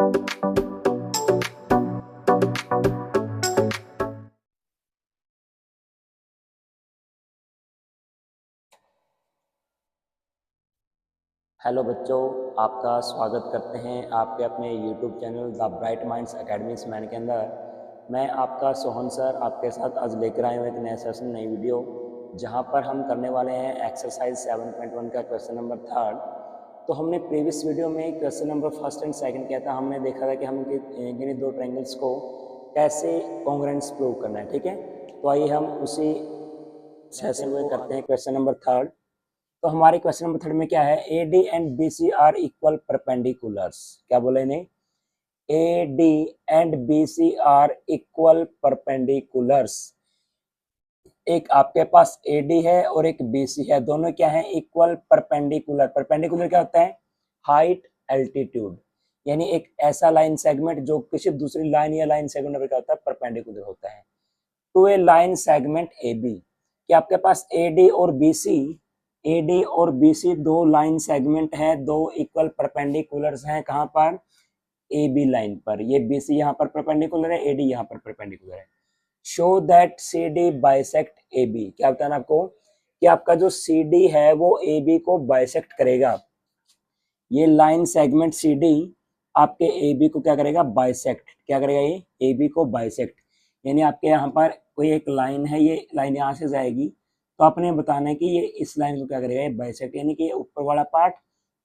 Hello बच्चों, आपका स्वागत करते हैं आपके अपने YouTube channel the bright minds academies man के अंदर। मैं आपका सोहन सर आपके साथ आज लेकर आए हूँ एक नया सेशन, नई वीडियो, जहाँ पर हम करने वाले हैं एक्सरसाइज 7.1 का क्वेश्चन नंबर 3। तो हमने प्रीवियस वीडियो में question number first and second किया था। हमने देखा था कि हम इन दो ट्रायंगल्स को कैसे कॉन्ग्रुएंस प्रूव करना है। ठीक है, तो आइए हम उसी सेशन में करते हैं क्वेश्चन नंबर 3। तो हमारे क्वेश्चन नंबर 3 में क्या है, A D and B C are equal perpendiculars. क्या बोले इन्हें, A D and B C are equal perpendiculars. एक आपके पास ए डी है और एक बी सी है, दोनों क्या है, इक्वल परपेंडिकुलर। परपेंडिकुलर क्या होता है, हाइट एल्टीट्यूड, यानी एक ऐसा लाइन सेगमेंट जो किसी दूसरी लाइन या लाइन सेगमेंट पर क्या होता है, परपेंडिकुलर होता है to a line segment A B. कि आपके पास ए डी और बी सी, ए डी और बी सी दो लाइन सेगमेंट है, दो इक्वल परपेंडिकुलर्स हैं। कहां पर, ए बी लाइन पर। ये बी सी यहाँ पर परपेंडिकुलर है, ए डी यहाँ पर परपेंडिकुलर है। Show that C D bisect A B. क्या बताना आपको, कि आपका जो सी डी है वो ए बी को बाइसेक्ट करेगा। ये लाइन सेगमेंट सी डी आपके ए बी को क्या करेगा, बाइसेक्ट। क्या करेगा, ये ए बी को बाइसेक्ट। यानी आपके यहाँ पर कोई एक लाइन है, ये लाइन यहाँ से जाएगी, तो आपने बताना है कि ये इस लाइन को क्या करेगा, ये बाइसेक्ट। यानी कि ऊपर वाला पार्ट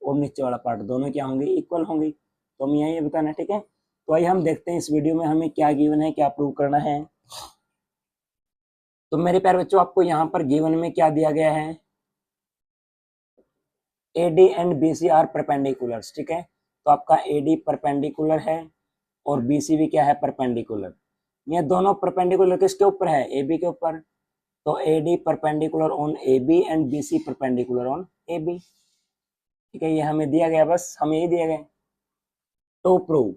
और नीचे वाला पार्ट दोनों क्या होंगे, इक्वल होंगे। तो हमें यहाँ ये बताना है। ठीक है, तो आइए हम देखते हैं इस वीडियो में हमें क्या गिवन है, क्या प्रूव करना है। तो मेरे प्यारे बच्चों, आपको यहाँ पर गिवन में क्या दिया गया है, A D and B C are perpendiculars. ठीक है, तो आपका ए डी परपेंडिकुलर है और बी सी भी क्या है, परपेंडिकुलर। ये दोनों परपेंडिकुलर किसके ऊपर है, ए बी के ऊपर। तो A D perpendicular on A B and B C perpendicular on A B. ठीक है, ये हमें दिया गया, बस हमें यही दिया गया। तो प्रूव,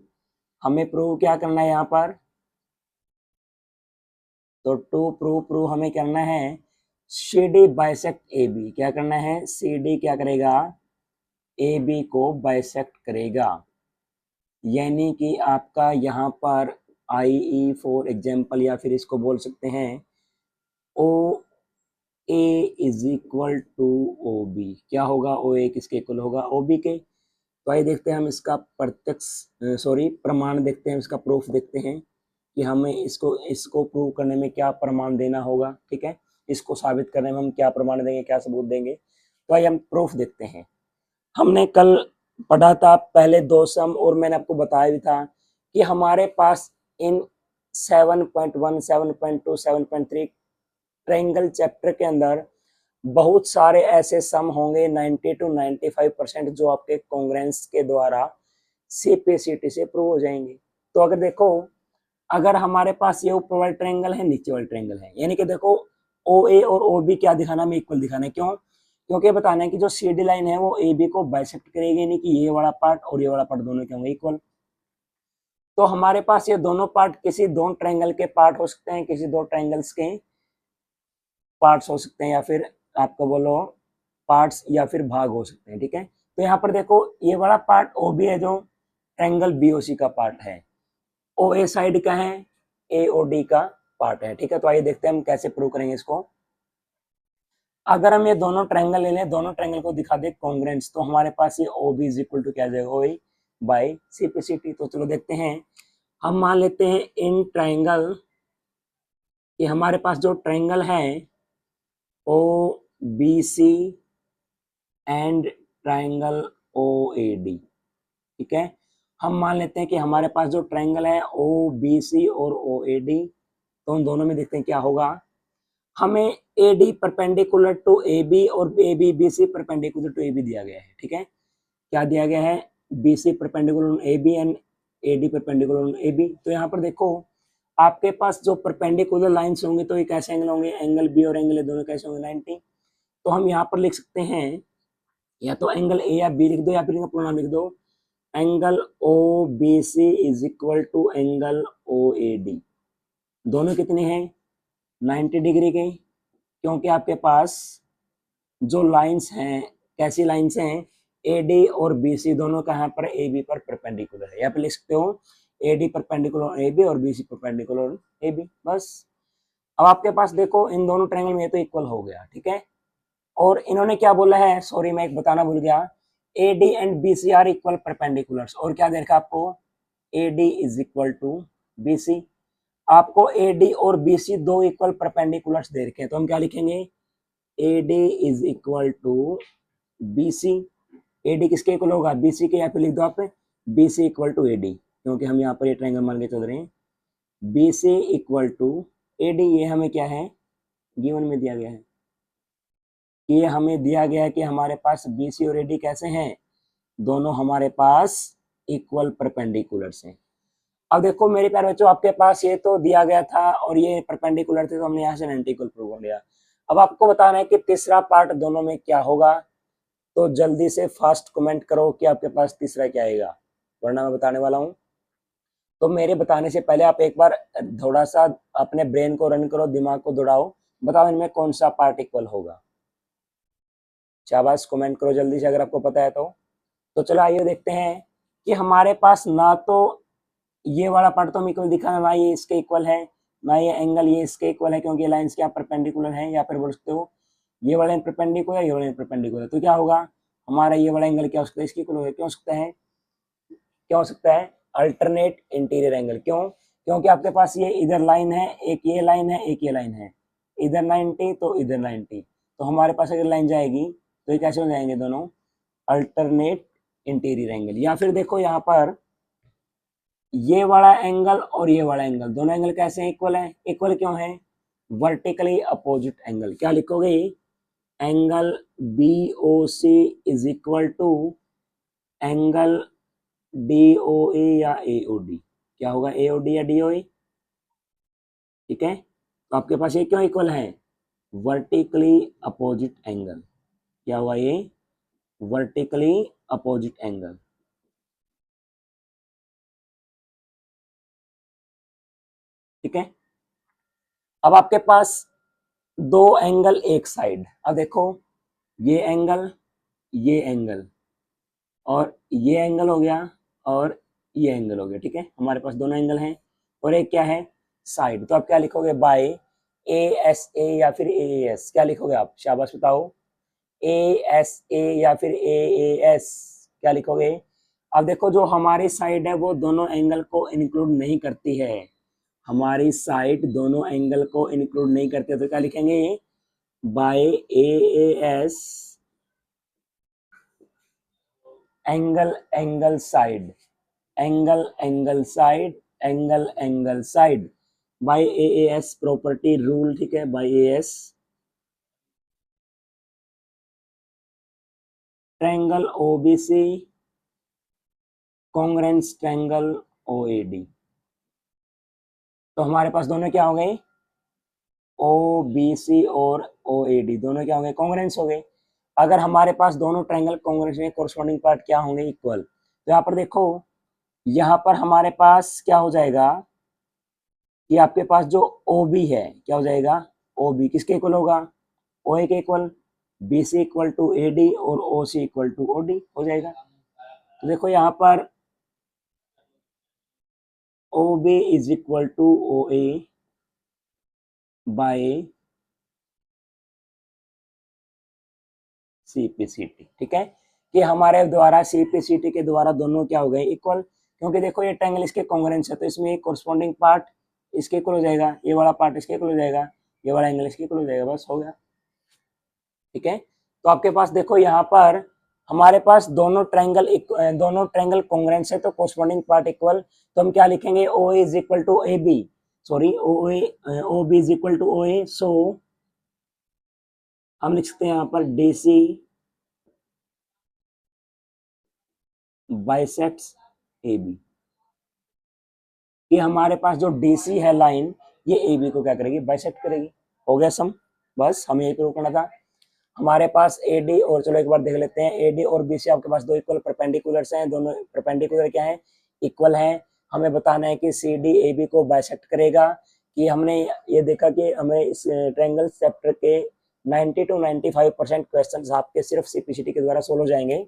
हमें प्रूव क्या करना है यहाँ पर, तो टू प्रूव हमें करना है C D bisect A B. क्या करना है, सी डी क्या करेगा, ए बी को बाइसेक्ट करेगा। यानी कि आपका यहाँ पर आई ई फॉर एग्जाम्पल, या फिर इसको बोल सकते हैं O A is equal to O B. क्या होगा, ओ ए किसके इक्वल होगा, ओ बी के। तो आइए देखते हैं हम इसका प्रत्यक्ष प्रमाण देखते हैं, इसका प्रूफ देखते हैं कि हमें इसको इसको प्रूव करने में क्या प्रमाण देना होगा। ठीक है, इसको साबित करने में हम क्या प्रमाण देंगे, क्या सबूत देंगे। तो आइए हम प्रूफ देखते हैं। हमने कल पढ़ा था पहले दो सम, और मैंने आपको बताया भी था कि हमारे पास इन 7.1, 7.2, 7.3 ट्रायंगल चैप्टर के अंदर बहुत सारे ऐसे सम होंगे 90 to 95% जो आपके कॉन्ग्रुएंस के द्वारा सीपीसीटी से प्रूव हो जाएंगे। तो अगर देखो, अगर हमारे पास ये ऊपर वाला ट्रायंगल है, नीचे वाला ट्रायंगल है, यानी कि देखो ओ ए और ओ बी क्या दिखाना, हमें इक्वल दिखाना है। क्यों, क्योंकि बताना है कि जो सी डी लाइन है वो ए बी को बाइसेक्ट करेगी, यानी कि ये वाला पार्ट और ये वाला पार्ट दोनों क्या होंगे, इक्वल। तो हमारे पास ये दोनों पार्ट किसी दो ट्रायंगल के पार्ट हो सकते हैं, किसी दो ट्रायंगल्स के पार्ट्स हो सकते हैं, या फिर आपको बोलो पार्ट्स या फिर भाग हो सकते हैं। ठीक है, तो यहाँ पर देखो ये वाला पार्ट ओ बी है, जो ट्रायंगल बी ओ सी का पार्ट है। ओ ए साइड का है, ए ओ डी का पार्ट है। ठीक है, तो आइए देखते हैं हम कैसे प्रूव करेंगे इसको। अगर हम ये दोनों ट्रायंगल ले लें, दोनों ट्रायंगल को दिखा दे कॉन्ग्रुएंस, तो हमारे पास ये O B is equal to क्या जाएगा, O A by C P C T. तो चलो देखते हैं, हम मान लेते हैं इन ट्रायंगल, ये हमारे पास जो ट्रायंगल है O B C and triangle O A D. ठीक है, हम मान लेते हैं कि हमारे पास जो ट्रायंगल है ओ बी सी और ओ ए डी, तो उन दोनों में देखते हैं क्या होगा। हमें A D perpendicular to A B और A B B C perpendicular to A B दिया गया है। ठीक है, क्या दिया गया है, B C perpendicular on A B and A D perpendicular on A B. तो यहाँ पर देखो आपके पास जो परपेंडिकुलर लाइंस होंगे तो ये कैसे एंगल होंगे, एंगल बी और एंगल ए दोनों कैसे होंगे, 90। तो हम यहाँ पर लिख सकते हैं, या तो एंगल ए या बी लिख दो, या फिर इनका प्रोनाउन लिख दो, angle O B C is equal to angle O A D. दोनों कितने हैं, 90 डिग्री के, क्योंकि आपके पास जो लाइंस हैं, कैसी लाइंस हैं, AD और BC दोनों कहाँ पर AB पर परपेंडिकुलर है, या फिर लिख सकते हो AD परपेंडिकुलर AB और BC परपेंडिकुलर AB। बस अब आपके पास देखो इन दोनों ट्रायंगल में तो इक्वल हो गया, ठीक है। और इन्होंने क्या बोला है, सॉरी मैं एक बताना भूल गया, AD and BC are equal perpendiculars. और क्या दे रखा आपको, AD is equal to BC। आपको AD और BC दो इक्वल परपेंडिकुलर्स दे रखे हैं, तो हम क्या लिखेंगे, AD is equal to BC। AD किसके इक्वल होगा, BC के, या फिर लिख दो आप BC इक्वल टू AD, क्योंकि हम यहाँ पर ये ट्रायंगल मान के चल रहे हैं। BC इक्वल टू AD, ये हमें क्या है, गिवन में दिया गया है, ये हमें दिया गया है कि हमारे पास BC और AD कैसे हैं, दोनों हमारे पास इक्वल परपेंडिकुलर्स हैं। अब देखो मेरे प्यारे बच्चों, आपके पास ये तो दिया गया था और ये परपेंडिकुलर थे, तो हमने यहाँ से 90 इक्वल प्रूव कर लिया। अब आपको बताना है कि तीसरा पार्ट दोनों में क्या होगा, तो जल्दी से फास्ट कमेंट करो कि आपके पास तीसरा क्या आएगा, वरना मैं बताने वाला हूँ। तो मेरे बताने से पहले आप एक बार थोड़ा सा अपने ब्रेन को रन करो, दिमाग को दौड़ाओ, बताओ इनमें कौन सा पार्ट इक्वल होगा। शाबाश, कमेंट करो जल्दी से अगर आपको पता है तो चलो आइए देखते हैं कि हमारे पास ना तो ये वाला पार्ट तो हम इक्वल दिखा, ना ये इसके इक्वल है, ना ये एंगल ये इसके इक्वल है, क्योंकि लाइंस क्या परपेंडिकुलर है, या फिर बोल सकते हो ये वाला परपेंडिकुलर, ये वाला परपेंडिकुलर। तो क्या होगा, हमारा ये वाला एंगल क्या हो सकता है, इसके इक्वल होगा, क्यों हो सकता है, क्या हो सकता है, अल्टरनेट इंटीरियर एंगल। क्यों, क्योंकि आपके पास ये इधर लाइन है, एक ये लाइन है, एक ये लाइन है, इधर 90 तो इधर 90, तो हमारे पास अगर लाइन जाएगी तो ये कैसे हो जाएंगे दोनों, अल्टरनेट इंटीरियर एंगल। या फिर देखो यहाँ पर ये वाला एंगल और ये वाला एंगल, दोनों एंगल कैसे हैं, इक्वल है। इक्वल क्यों है, वर्टिकली अपोजिट एंगल। क्या लिखोगे, angle BOC is equal to angle DOA या AOD। क्या होगा, AOD या DOA, ठीक है। तो आपके पास ये क्यों इक्वल है, वर्टिकली अपोजिट एंगल। क्या हुआ, ये वर्टिकली अपोजिट एंगल, ठीक है। अब आपके पास दो एंगल एक साइड, अब देखो ये एंगल और ये एंगल हो गया और ये एंगल हो गया, ठीक है। हमारे पास दोनों एंगल हैं और एक क्या है, साइड। तो आप क्या लिखोगे, बाय ASA या फिर AAS, क्या लिखोगे आप, शाबाश बताओ, ASA या फिर AAS, क्या लिखोगे। अब देखो जो हमारी साइड है वो दोनों एंगल को इंक्लूड नहीं करती है, हमारी साइड दोनों एंगल को इंक्लूड नहीं करते, तो क्या लिखेंगे, by AAS angle side, angle side by AAS property rule, ठीक है, by AAS triangle OBC congruence triangle OAD। तो हमारे पास दोनों क्या हो गए, OBC और OAD दोनों क्या होंगे, कॉन्ग्रेंस हो गए। अगर हमारे पास दोनों ट्रायंगल कॉन्ग्रेंस में कोरस्पॉन्डिंग पार्ट क्या होंगे, इक्वल। तो यहाँ पर देखो, यहाँ पर हमारे पास क्या हो जाएगा कि आपके पास जो OB है क्या हो जाएगा, OB किसके इक्वल होगा, OA के equal, BC equal to AD और OC इक्वल टू OD हो जाएगा। तो देखो यहाँ पर OB is equal to OA by CPCT, ठीक है, कि हमारे द्वारा CPCT के द्वारा दोनों क्या हो गए, इक्वल। क्योंकि देखो ये ट्रायंगल इसके कॉन्ग्रेंस है, तो इसमें एक कोरस्पॉन्डिंग पार्ट इसके इक्वल हो जाएगा, ये वाला पार्ट इसके इक्वल हो जाएगा, ये वाला एंगल इसके इक्वल हो जाएगा, बस हो गया, ठीक है। तो आपके पास देखो यहाँ पर हमारे पास दोनों ट्रायंगल कॉन्ग्रेंस है, तो कोरस्पॉन्डिंग पार्ट इक्वल। तो हम क्या लिखेंगे, OA is equal to AB, sorry OB is equal to OA, so हम लिख सकते हैं यहाँ पर DC बाइसेक्ट्स AB, कि हमारे पास जो DC है लाइन, ये AB को क्या करेगी, बाइसेक्ट करेगी। हो गया सम, बस हमें यही प्रूव करना था। हमारे पास AD और चलो एक बार देख लेते हैं, AD और BC आपके पास दो इक्वल परपेंडिकुलर्स हैं, दोनों परपेंडिकुलर क्या है, इक्वल हैं। हमें बताना है कि CD AB को बाइसेक्ट करेगा। कि हमने ये देखा कि हमें इस ट्रायंगल चैप्टर के 90 to 95% क्वेश्चन आपके सिर्फ CPCT के द्वारा सोल्व हो जाएंगे।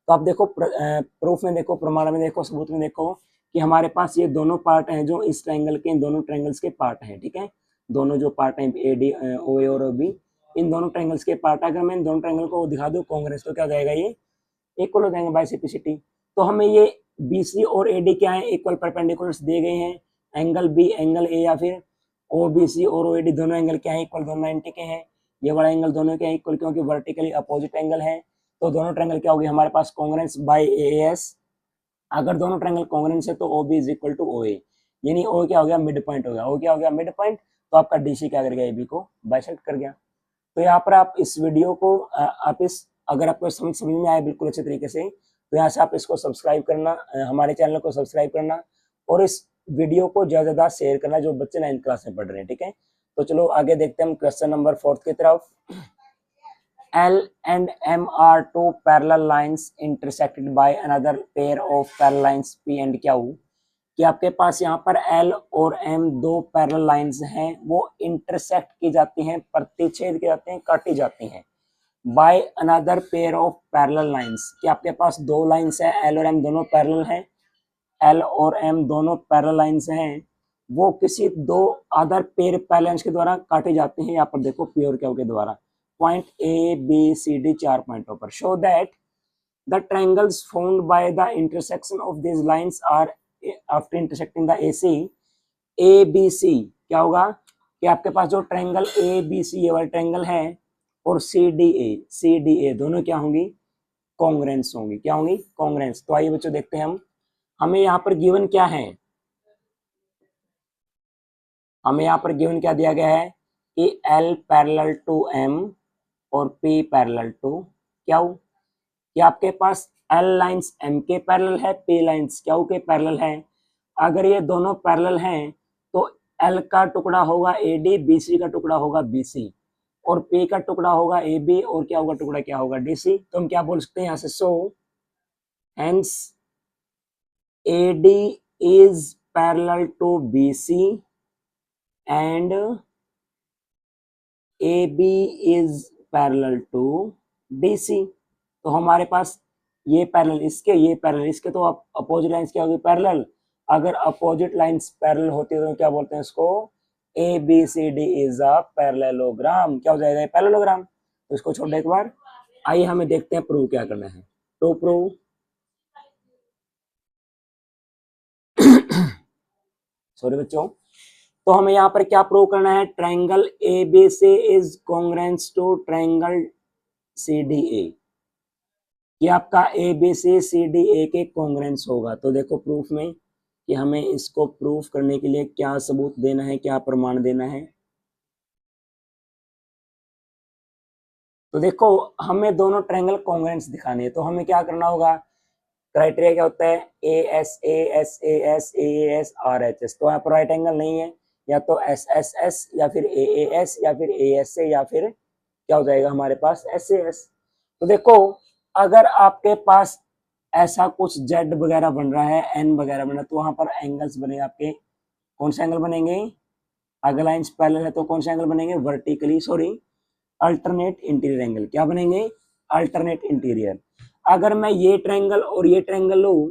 तो आप देखो प्रूफ में देखो, प्रमाण में देखो, सबूत में देखो कि हमारे पास ये दोनों पार्ट हैं जो इस ट्रायंगल के, इन दोनों ट्रायंगल्स के पार्ट हैं, ठीक है। दोनों जो पार्ट हैं ए डी ओ ए और ओ बी, इन दोनों ट्रायंगल्स के पार्ट, अगर मैं इन दोनों ट्रायंगल को दिखा दूं कांग्रेस, तो क्या हो जाएगा, ये इक्वल हो जाएंगे बाय सिप्लिसिटी। तो हमें ये BC और AD क्या है, इक्वल परपेंडिकुलर्स दिए गए हैं। एंगल B, एंगल A, या फिर OBC और OAD दोनों एंगल क्या है, इक्वल, दोनों 90 के हैं। ये वाला एंगल दोनों क्या है, इक्वल, क्योंकि वर्टिकली अपोजिट एंगल है। तो दोनों ट्रायंगल क्या होगी हमारे पास, कॉन्ग्रुएंस बाय AAS। अगर दोनों ट्रायंगल कॉन्ग्रुएंस है तो OB is equal to OA, यानी O क्या हो गया, मिड पॉइंट हो गया। O क्या हो गया, मिड पॉइंट। तो आपका DC क्या कर गया, AB को बाइसेक्ट कर गया। तो यहाँ पर आप इस वीडियो को आप इस, अगर आपको समझ में आए बिल्कुल अच्छे तरीके से, तो यहाँ से आप इसको सब्सक्राइब करना, हमारे चैनल को सब्सक्राइब करना, और इस वीडियो को ज़्यादा ज़्यादा शेयर करना जो बच्चे 9th क्लास में पढ़ रहे हैं, ठीक है। तो चलो आगे देखते हैं हम क्वेश्चन नंबर 4 की तरफ। L and M are two parallel lines intersected by another pair of parallel lines P and Q। कि आपके पास यहाँ पर L और M दो पैरेलल लाइंस हैं, वो इंटरसेक्ट की जाती हैं, प्रतिच्छेद की जाती हैं, काटी जाती हैं by another pair of parallel lines. कि आपके पास दो लाइंस हैं, L और M दोनों पैरेलल हैं, L और M दोनों पैरेलल लाइंस हैं, वो किसी दो अदर पेयर पैरेलल के द्वारा काटी जाती हैं। यहाँ पर देखो P और Q के द्वारा, पॉइंट ABCD 4 पॉइंटों पर। Show that the triangles formed by the intersection of this lines are after intersecting the AC ABC। क्या होगा कि आपके पास जो ट्रायंगल ABC ये वाला ट्रायंगल है और CDA दोनों क्या होंगी, कॉन्ग्रुएंस होंगी। क्या होंगी, कॉन्ग्रुएंस। तो आइए बच्चों देखते हैं हम, हमें यहाँ पर गिवन क्या है, हमें यहाँ पर गिवन क्या दिया गया है कि L पैरेलल टू M और P पैरेलल टू Q। कि आपके पास L लाइंस M के पैरेलल है, P लाइंस Q के पैरेलल है। अगर ये दोनों पैरेलल हैं तो L का टुकड़ा होगा AD, BC का टुकड़ा होगा BC, और P का टुकड़ा होगा AB, और क्या होगा टुकड़ा, क्या होगा DC। तो हम क्या बोल सकते हैं यहाँ से, so hence AD is parallel to BC and AB is parallel to DC। तो हमारे पास ये पैरेलल इसके, ये पैरेलल इसके, तो अपोजिट लाइंस क्या होगी, पैरेलल। अगर अपोजिट लाइंस पैरेलल होती है तो क्या बोलते हैं इसको, ABCD इज अ पैरेललोग्राम। क्या हो जाएगा, ये पैरेललोग्राम। तो इसको छोड़ एक बार, आइए हमें देखते हैं प्रूव क्या करना है। तो प्रूव सॉरी बच्चों, तो हमें यहाँ पर क्या प्रूव करना है, triangle ABC is congruence to triangle CDA। कि आपका ABC CDA के कॉन्ग्रुएंस होगा। तो देखो प्रूफ में कि हमें इसको प्रूफ करने के लिए क्या सबूत देना है, क्या प्रमाण देना है। तो देखो हमें दोनों ट्रायंगल कॉन्ग्रुएंस दिखाने हैं, तो हमें क्या करना होगा, क्राइटेरिया क्या होता है, ASAS AAS RHS। तो यहाँ पर राइट एंगल नहीं है, या तो SSS या फिर AAS या फिर ASA या फिर क्या हो जाएगा हमारे पास SAS। तो देखो अगर आपके पास ऐसा कुछ Z वगैरह बन रहा है, N वगैरह बन रहा है, तो वहां पर एंगल्स बनेंगे आपके, कौन से एंगल बनेंगे, अगर लाइंस पैरेलल है तो कौन से एंगल बनेंगे, vertically, sorry alternate interior angle. क्या बनेंगे, अल्टरनेट इंटीरियर। अगर मैं ये ट्रायंगल और ये ट्रायंगल लूं,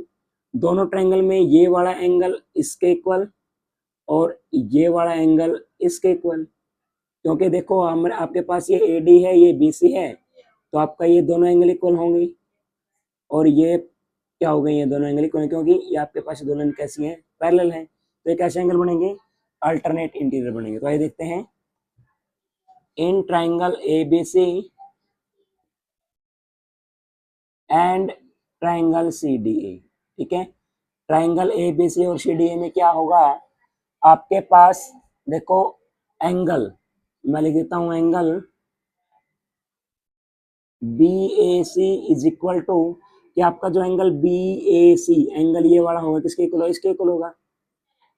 दोनों ट्रायंगल में ये वाला एंगल इसके इक्वल और ये वाला एंगल इसके इक्वल, क्योंकि देखो हम आपके पास ये AD है, ये BC है, तो आपका ये दोनों एंगल इक्वल होंगे, और ये क्या हो गए, ये दोनों एंगल इक्वल, क्योंकि ये आपके पास दोनों एंगल कैसी हैं, पैरेलल हैं। तो ये कैसे एंगल बनेंगे, अल्टरनेट इंटीरियर बनेंगे। तो आइए देखते हैं, in triangle ABC and triangle CDA। ठीक है, ट्रायंगल ABC और CDA में क्या होगा, आपके पास देखो एंगल, मैं लिख देता हूं angle BAC is equal to, कि आपका जो एंगल BAC एंगल ये वाला होगा किसके इक्वल होगा, इसके इक्वल होगा।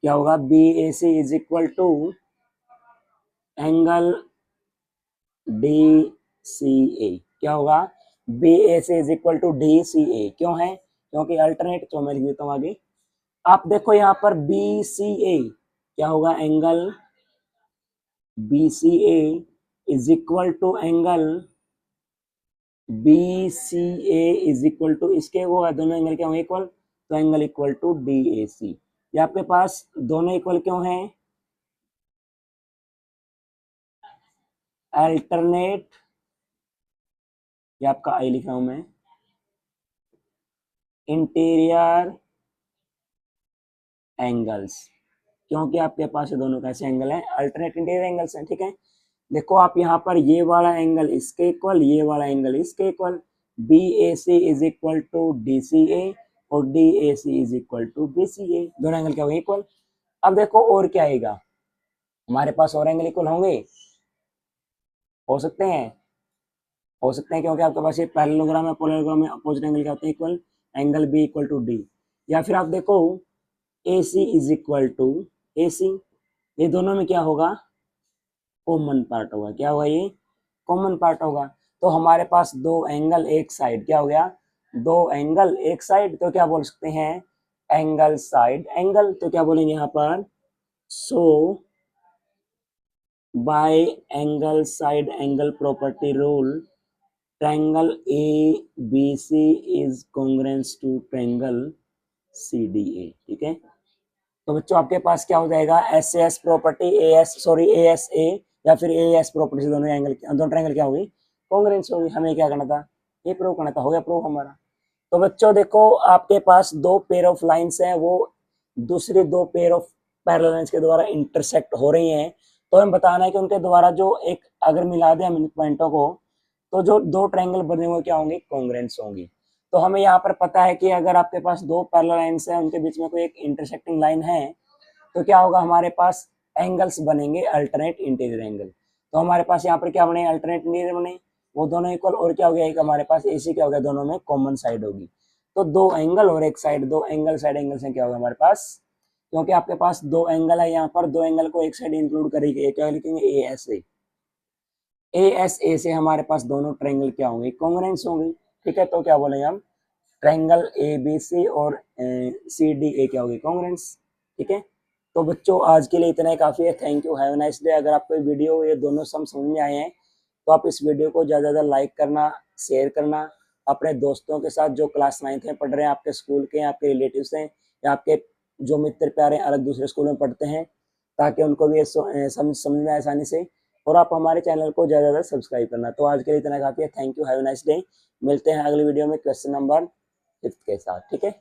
क्या होगा, BAC is equal to angle DCA। क्या होगा, BAC is equal to DCA। क्यों है, क्योंकि अल्टरनेट, तो मैं लिख देता हूं आगे। आप देखो यहाँ पर BCA क्या होगा, angle BCA is equal to angle B C A is equal to, इसके वो दोनों एंगल क्या होंगे इक्वल, तो angle equal to D A C. ये आपके पास दोनों इक्वल क्यों हैं, अल्टरनेट, ये आपका आई लिख रहा हूं मैं, इंटीरियर एंगल्स, क्योंकि आपके पास ये दोनों कैसे एंगल हैं, अल्टरनेट इंटीरियर एंगल्स हैं, ठीक है। देखो आप यहाँ पर ये वाला एंगल इसके इक्वल, ये वाला एंगल इसके equal, B A C is equal to D C A और D A C is equal to B C A, दोनों एंगल क्या होंगे इक्वल। अब देखो और क्या आएगा, हमारे पास और एंगल इक्वल होंगे, हो सकते हैं, हो सकते हैं, क्योंकि आपके पास ये पैरेललोग्राम है, पैरेललोग्राम में अपोजिट एंगल क्या होते हैं equal, angle B equal to D. या फिर आप देखो A C is equal to A C, ये दोनों में क्या होगा, कॉमन पार्ट होगा, क्या होगा ये, कॉमन पार्ट होगा। तो हमारे पास दो एंगल एक साइड, क्या हो गया, दो एंगल एक साइड, तो क्या बोल सकते हैं, एंगल साइड एंगल, तो क्या बोलेंगे यहाँ पर, so by angle side angle property rule triangle A B C is congruence to triangle C D A, ठीक है। तो बच्चों आपके पास क्या हो जाएगा, S S property A S, sorry A S A या फिर ए एस प्रॉपर्टी से दोनों एंगल, दोनों ट्रायंगल क्या होगी, कॉन्ग्रुएंस होगी। हमें क्या करना था, ये प्रूव करना था, हो गया प्रूव हमारा। तो बच्चों देखो आपके पास दो पेयर ऑफ लाइंस हैं, वो दूसरे दो पेयर ऑफ पैरेलल लाइंस के द्वारा इंटरसेक्ट हो रही हैं, तो हमें बताना है कि उनके द्वारा जो एक अगर मिला दें हम पॉइंटों को, तो जो दो ट्रायंगल बने हुए क्या होंगे, कॉन्ग्रुएंस होंगी। तो हमें यहाँ पर पता है कि अगर आपके पास दो पैरेलल लाइंस हैं, उनके बीच में कोई एक इंटरसेक्टिंग लाइन है, तो क्या होगा, हमारे पास एंगल्स बनेंगे अल्टरनेट इंटीरियर एंगल। तो हमारे पास यहाँ पर क्या बने, अल्टरनेट इंटीरियर बने, वो दोनों इक्वल, और क्या हो गया, एक हमारे पास एसी क्या हो गया, दोनों में कॉमन साइड होगी। तो दो एंगल और एक साइड, दो एंगल साइड एंगल से क्या होगा हमारे पास, क्योंकि आपके पास दो एंगल है यहाँ पर, दो एंगल को एक साइड इंक्लूड करेंगे, क्या लिखेंगे, ए एस ए, ए एस ए से हमारे पास दोनों ट्रायंगल क्या होंगे, कॉन्ग्रुएंस होंगे, ठीक है। तो क्या बोलेंगे हम, ट्रायंगल ए बी सी और सी डी ए क्या होगी, कॉन्ग्रुएंस, ठीक है। तो बच्चों आज के लिए इतना ही काफ़ी है, thank you, have a nice day. अगर आपको वीडियो ये दोनों सम समझ में आए हैं, तो आप इस वीडियो को ज़्यादा से ज़्यादा लाइक करना, शेयर करना, अपने दोस्तों के साथ जो क्लास 9th में पढ़ रहे हैं, आपके स्कूल के, आपके रिलेटिव्स हैं, या आपके जो मित्र प्यारे अलग दूसरे स्कूल में पढ़ते हैं, ताकि उनको भी समझ में आसानी से। और आप हमारे चैनल को ज़्यादा से ज़्यादा सब्सक्राइब करना। तो आज के लिए इतना काफ़ी है, thank you, have a nice day. मिलते हैं अगले वीडियो में क्वेश्चन नंबर 5 के साथ, ठीक है।